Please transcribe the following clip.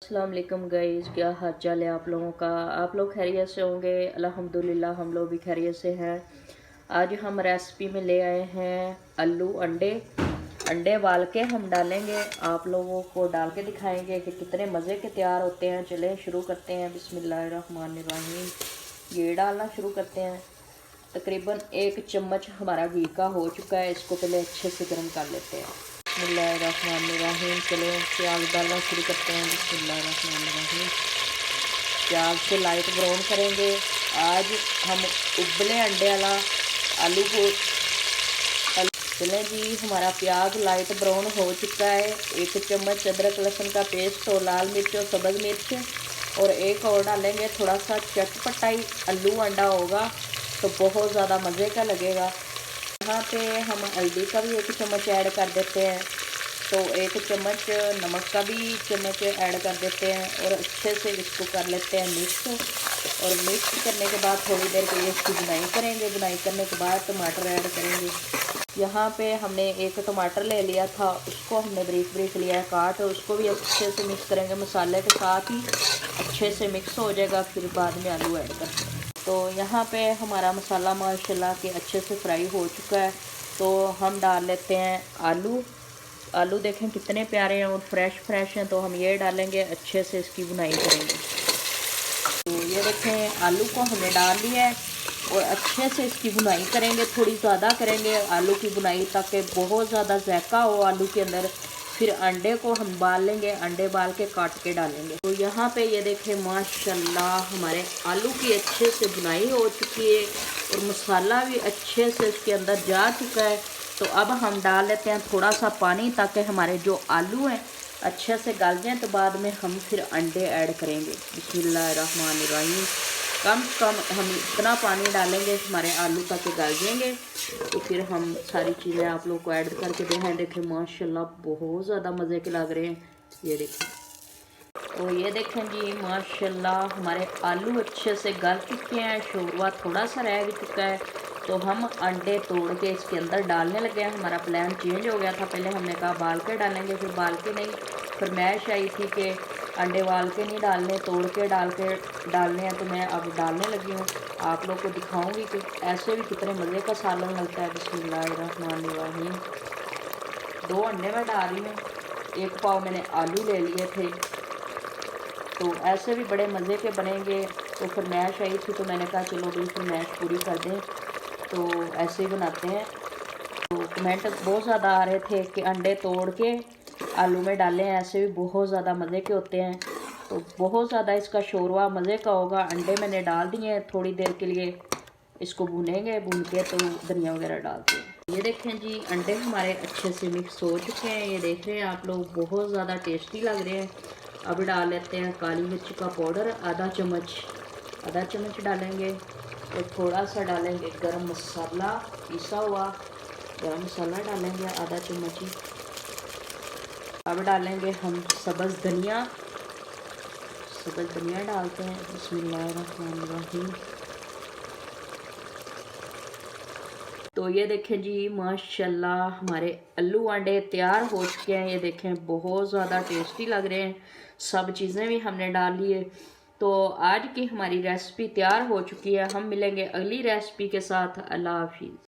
अस्सलाम वालेकुम गाइस, क्या हाल चाल है आप लोगों का। आप लोग खैरियत से होंगे। अल्हम्दुलिल्लाह हम लोग भी खैरियत से हैं। आज हम रेसिपी में ले आए हैं आलू अंडे। अंडे उबाल के हम डालेंगे, आप लोगों को डाल के दिखाएंगे कि कितने मज़े के तैयार होते हैं। चलें शुरू करते हैं। बिस्मिल्लाहिर्रहमानिर्रहीम। ये डालना शुरू करते हैं। तकरीबन 1 चम्मच हमारा घी का हो चुका है। इसको पहले अच्छे से गर्म कर लेते हैं। बिस्मिल्लाहिर्रहमानिर्रहीम। चलो प्याज डालना शुरू करते हैं। बिस्मिल्लाहिर्रहमानिर्रहीम। प्याज को लाइट ब्राउन करेंगे। आज हम उबले अंडे वाला आलू को चलें जी। हमारा प्याज लाइट ब्राउन हो चुका है। 1 चम्मच अदरक लहसुन का पेस्ट और लाल मिर्च और सब्ज़ मिर्च और एक और डालेंगे थोड़ा सा चटपटाई आलू अंडा होगा तो बहुत ज़्यादा मज़े का लगेगा। यहाँ पे हम हल्दी का भी 1 चम्मच ऐड कर देते हैं, तो 1 चम्मच नमक का भी चम्मच ऐड कर देते हैं और अच्छे से इसको कर लेते हैं मिक्स। और मिक्स करने के बाद थोड़ी देर के लिए इसकी बुनाई करेंगे। बुनाई करने के बाद टमाटर ऐड करेंगे। यहाँ पे हमने 1 टमाटर ले लिया था, उसको हमने ब्रीक ब्रीक लिया है काट, उसको भी अच्छे से मिक्स करेंगे मसाले के साथ ही अच्छे से मिक्स हो जाएगा। फिर बाद में आलू ऐड करेंगे। तो यहाँ पे हमारा मसाला माशाल्लाह के अच्छे से फ्राई हो चुका है। तो हम डाल लेते हैं आलू। आलू देखें कितने प्यारे हैं और फ्रेश हैं, तो हम ये डालेंगे, अच्छे से इसकी बुनाई करेंगे। तो ये देखें आलू को हमने डाल लिया है और अच्छे से इसकी बुनाई करेंगे। थोड़ी ज़्यादा करेंगे आलू की बुनाई ताकि बहुत ज़्यादा जायका हो आलू के अंदर। फिर अंडे को हम बाल लेंगे, अंडे बाल के काट के डालेंगे। तो यहाँ पे ये देखें माशाल्लाह हमारे आलू की अच्छे से बुनाई हो चुकी है और मसाला भी अच्छे से इसके अंदर जा चुका है। तो अब हम डाल लेते हैं थोड़ा सा पानी ताकि हमारे जो आलू हैं अच्छे से गल जाएँ। तो बाद में हम फिर अंडे ऐड करेंगे। बिस्मिल्लाहिर्रहमानिर्रहीम। कम से कम हम इतना पानी डालेंगे हमारे आलू तक गल जाएंगे। तो फिर हम सारी चीज़ें आप लोग को ऐड करके देखें माशाल्लाह बहुत ज़्यादा मज़े के लग रहे हैं। ये देखें, तो ये देखें जी माशाल्लाह हमारे आलू अच्छे से गल चुके हैं। शोरबा थोड़ा सा रह भी चुका है। तो हम अंडे तोड़ के इसके अंदर डालने लगे हैं। हमारा प्लान चेंज हो गया था, पहले हमने कहा बाल के डालेंगे, फिर बाल के नहीं, फरमाइश आई थी कि अंडे वाल के नहीं डालने, तोड़ के डालने हैं। तो मैं अब डालने लगी हूँ, आप लोग को दिखाऊंगी कि ऐसे भी कितने मज़े का सालन लगता है। बिस्मिल्लाहिर्रहमानिर्रहीम। 2 अंडे मैं डाल रही हूँ, 1 पाव मैंने आलू ले लिए थे। तो ऐसे भी बड़े मज़े के बनेंगे। तो फरमाइश आई थी तो मैंने कहा चलो भाई फरमाइश पूरी कर दें, तो ऐसे ही बनाते हैं। तो कमेंट बहुत ज़्यादा आ रहे थे कि अंडे तोड़ के आलू में डालें, ऐसे भी बहुत ज़्यादा मज़े के होते हैं। तो बहुत ज़्यादा इसका शोरबा मज़े का होगा। अंडे मैंने डाल दिए हैं, थोड़ी देर के लिए इसको भुनेंगे, भून के तो धनिया वगैरह डालते हैं। ये देखें जी अंडे हमारे अच्छे से मिक्स हो चुके हैं। ये देख रहे हैं आप लोग, बहुत ज़्यादा टेस्टी लग रहे हैं। अब डाल लेते हैं काली मिर्च का पाउडर आधा चम्मच डालेंगे और थोड़ा सा डालेंगे गरम मसाला, पिसा हुआ गरम मसाला डालेंगे आधा चम्मच ही। अब डालेंगे हम सब्ज़ धनिया डालते हैं। बिस्मिल्लाहिर्रहमानिर्रहीम। तो ये देखें जी माशाल्लाह हमारे आलू अंडे तैयार हो चुके हैं। ये देखें बहुत ज़्यादा टेस्टी लग रहे हैं। सब चीज़ें भी हमने डाल ली है। तो आज की हमारी रेसिपी तैयार हो चुकी है। हम मिलेंगे अगली रेसिपी के साथ। अल्लाह हाफिज़।